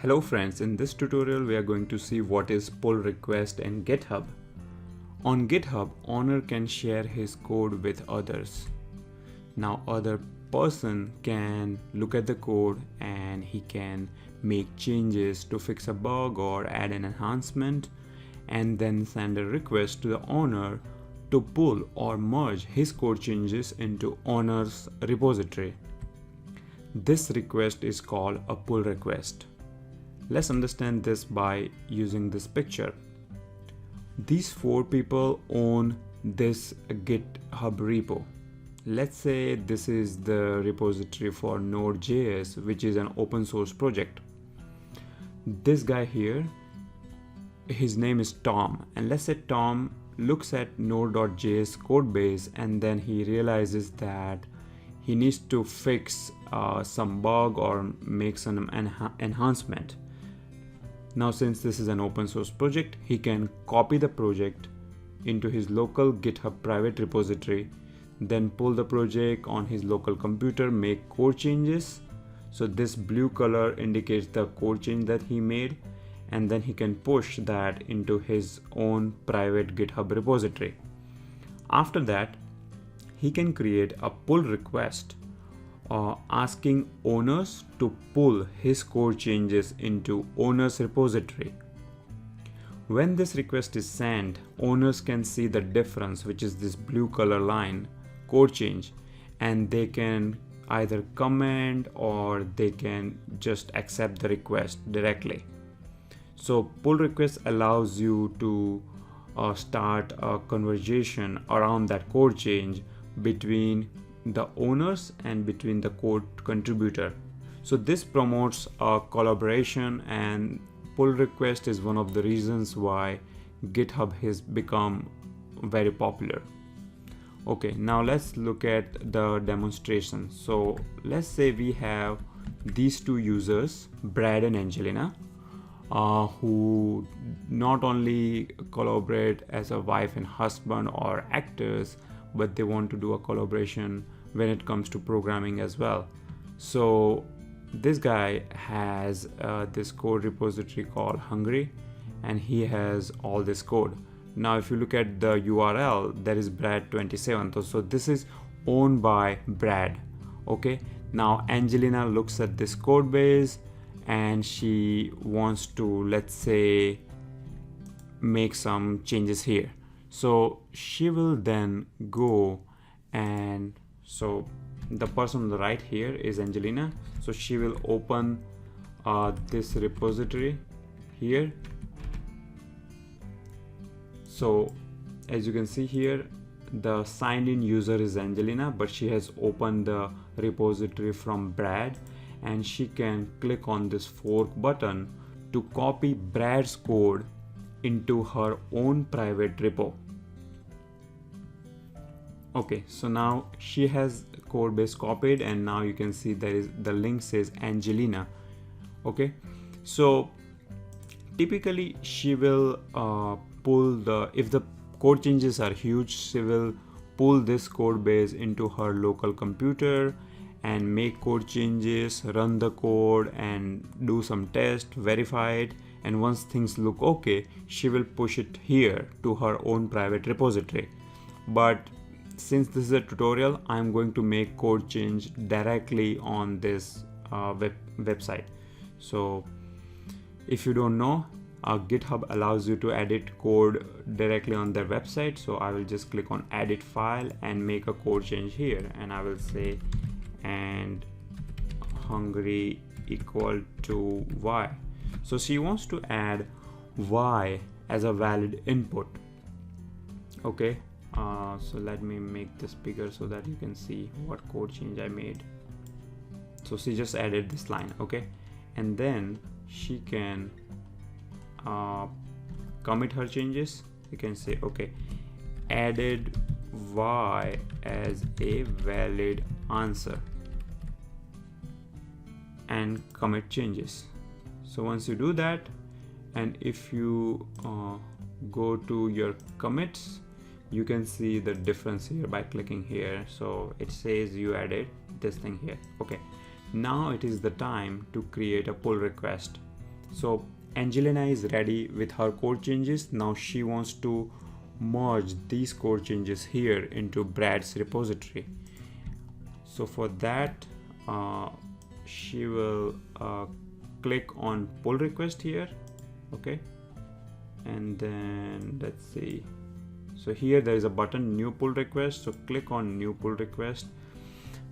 Hello friends, in this tutorial we are going to see what is pull request in GitHub. On GitHub, owner can share his code with others. Now other person can look at the code and he can make changes to fix a bug or add an enhancement and then send a request to the owner to pull or merge his code changes into owner's repository. This request is called a pull request. Let's understand this by using this picture. These four people own this GitHub repo. Let's say this is the repository for Node.js, which is an open source project. This guy here, his name is Tom, and let's say Tom looks at Node.js code base and then he realizes that he needs to fix some bug or make some enhancement. Now since this is an open source project, he can copy the project into his local GitHub private repository, then pull the project on his local computer, make code changes. So this blue color indicates the code change that he made, and then he can push that into his own private GitHub repository. After that, he can create a pull request asking owners to pull his code changes into owner's repository. When this request is sent, owners can see the difference, which is this blue color line, code change, and they can either comment or they can just accept the request directly. So pull request allows you to start a conversation around that code change between the owners and between the code contributor. So this promotes collaboration, and pull request is one of the reasons why GitHub has become very popular. Okay, now let's look at the demonstration. So let's say we have these two users, Brad and Angelina, who not only collaborate as a wife and husband or actors, but they want to do a collaboration when it comes to programming as well. So this guy has this code repository called Hungry, and he has all this code. Now if you look at the URL, there is Brad27. So this is owned by Brad. Okay, now Angelina looks at this code base and she wants to, let's say, make some changes here. So she will then go, and so the person on the right here is Angelina. So she will open this repository here. So as you can see here, the signed in user is Angelina, but she has opened the repository from Brad, and she can click on this fork button to copy Brad's code into her own private repo. Okay, so now she has code base copied, and now you can see there is the link says Angelina. Okay, so typically she will pull if the code changes are huge, she will pull this code base into her local computer and make code changes, run the code and do some test, verify it, and once things look okay, she will push it here to her own private repository. But since this is a tutorial, I'm going to make code change directly on this website. So if you don't know, GitHub allows you to edit code directly on their website. So I will just click on edit file and make a code change here, and I will say and hungry equal to y. So she wants to add y as a valid input. Okay, so let me make this bigger so that you can see what code change I made. So she just added this line. Okay, and then she can commit her changes. You can say, okay, added y as a valid answer, and commit changes. So once you do that, and if you go to your commits, you can see the difference here by clicking here. So it says you added this thing here. Okay, now it is the time to create a pull request. So Angelina is ready with her code changes. Now she wants to merge these code changes here into Brad's repository. So for that, she will click on pull request here, okay, and then let's see. So here there is a button, new pull request. So click on new pull request.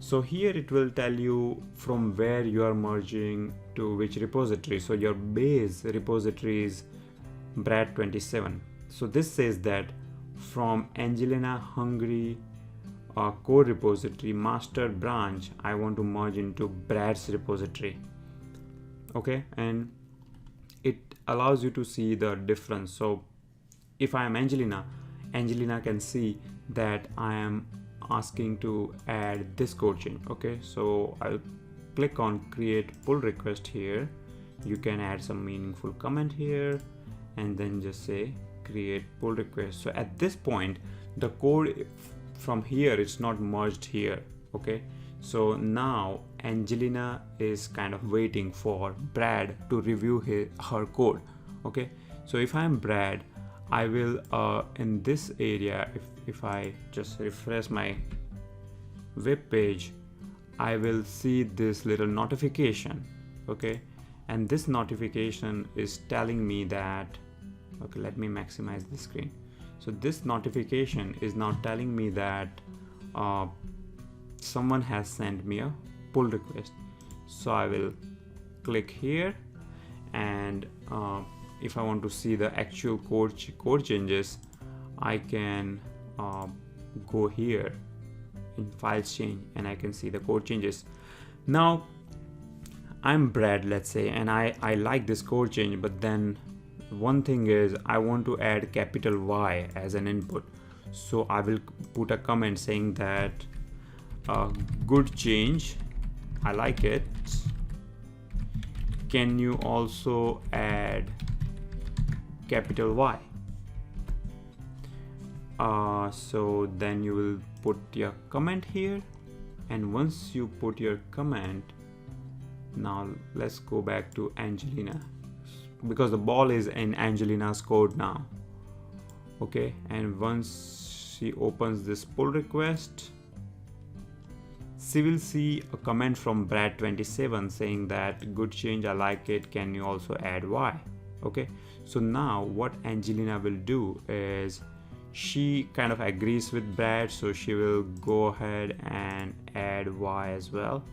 So here it will tell you from where you are merging to which repository. So your base repository is Brad 27. So this says that from Angelina Hungary code repository master branch, I want to merge into Brad's repository. Okay, and it allows you to see the difference. So if I am Angelina can see that I am asking to add this code change. Okay, so I'll click on create pull request here. You can add some meaningful comment here and then just say create pull request. So at this point the code from here it's not merged here. Okay, so now Angelina is kind of waiting for Brad to review her code. Okay, so if I'm Brad, I will in this area, if I just refresh my web page, I will see this little notification. Okay, and this notification is telling me that, okay, let me maximize the screen. So this notification is now telling me that someone has sent me a pull request. So I will click here, and if I want to see the actual code changes, I can go here in files change and I can see the code changes. Now I'm Brad, let's say, and I like this code change, but then one thing is I want to add capital Y as an input. So I will put a comment saying that good change, I like it, can you also add capital Y? So then you will put your comment here, and once you put your comment, now let's go back to Angelina, because the ball is in Angelina's code now. Okay, and once she opens this pull request, she will see a comment from Brad 27 saying that good change, I like it, can you also add Y? Okay, so now what Angelina will do is she kind of agrees with Brad, so she will go ahead and add Y as well.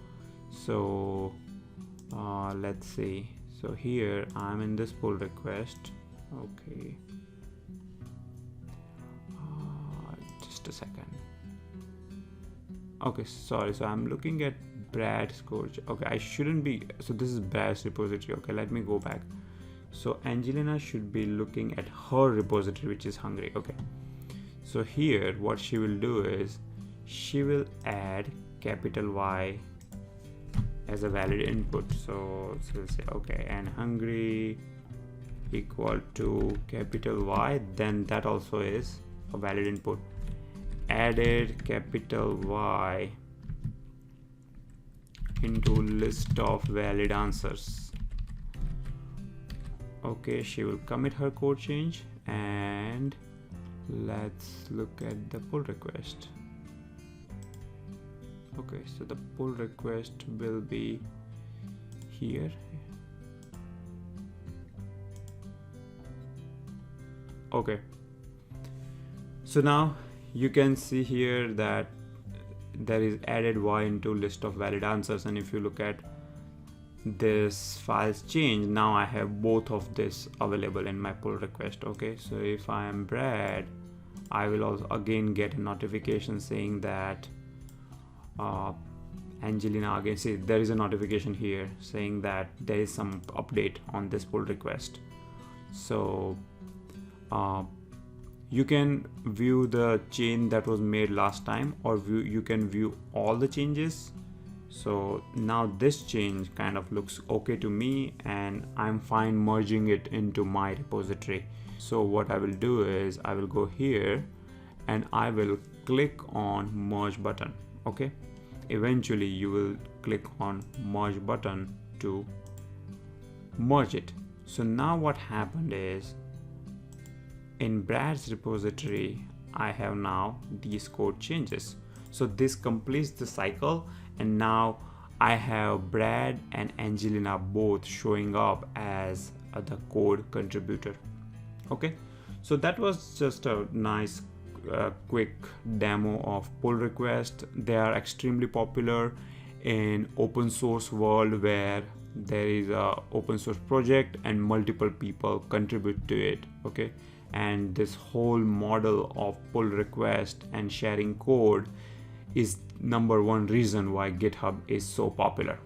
So let's see. So here I'm in this pull request. Okay, just a second. Okay, sorry, so I'm looking at Brad's code. Okay, I shouldn't be, so this is Brad's repository. Okay, let me go back. So Angelina should be looking at her repository, which is Hungary. Okay, so here what she will do is she will add capital Y as a valid input. So we'll say okay, and Hungary equal to capital Y, then that also is a valid input. Added capital Y into list of valid answers. Okay, she will commit her code change, and let's look at the pull request. Okay, so the pull request will be here. Okay, so now you can see here that there is added Y into list of valid answers, and if you look at this files change, now I have both of this available in my pull request. Okay, so if I am Brad, I will also again get a notification saying that Angelina, again, see there is a notification here saying that there is some update on this pull request. So you can view the chain that was made last time, or you can view all the changes. So now this change kind of looks okay to me, and I'm fine merging it into my repository. So what I will do is I will go here and I will click on merge button. Okay, eventually you will click on merge button to merge it. So now what happened is, in Brad's repository, I have now these code changes. So this completes the cycle, and now I have Brad and Angelina both showing up as the code contributor. Okay, so that was just a nice quick demo of pull request. They are extremely popular in open source world where there is a open source project and multiple people contribute to it. Okay, and this whole model of pull request and sharing code is number one reason why GitHub is so popular.